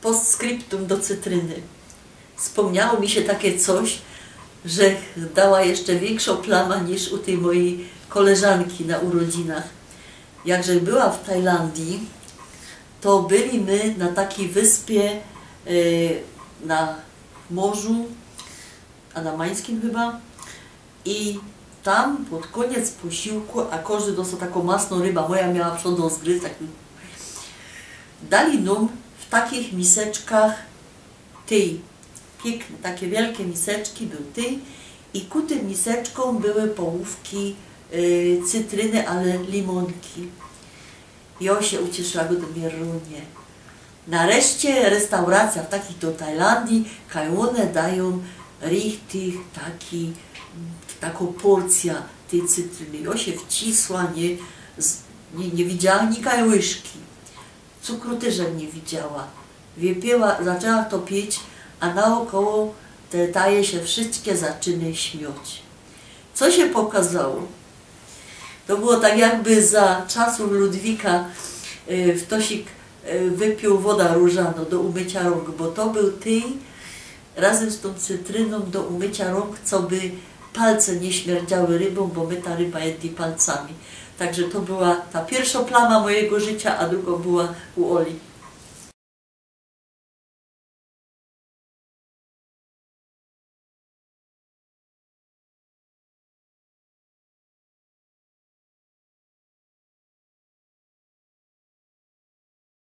postscriptum do cytryny. Wspomniało mi się takie coś, że dała jeszcze większą plamę niż u tej mojej koleżanki na urodzinach. Jakże była w Tajlandii, to byli my na takiej wyspie na morzu Andamańskim chyba i tam pod koniec posiłku, a każdy dostał taką masną rybę, moja miała przodą zgryz, dali nam w takich miseczkach tej, piękne, takie wielkie miseczki był tej i ku tym miseczkom były połówki cytryny, ale limonki. I on się ucieszyła, go do mnie runie. Nareszcie restauracja w takich do Tajlandii, kaj one dają richtig taką porcję tej cytryny. I on się wcisła, nie widziała nikaj łyżki. Cukru też nie widziała. Wypiła, zaczęła to pić, a naokoło te taje się wszystkie zaczyny śmiać. Co się pokazało? To było tak jakby za czasów Ludwika Wtosik wypił woda różaną do umycia rąk, bo to był tej razem z tą cytryną do umycia rąk, co by palce nie śmierdziały rybą, bo my ta ryba jedli palcami. Także to była ta pierwsza plama mojego życia, a drugą była u Oli.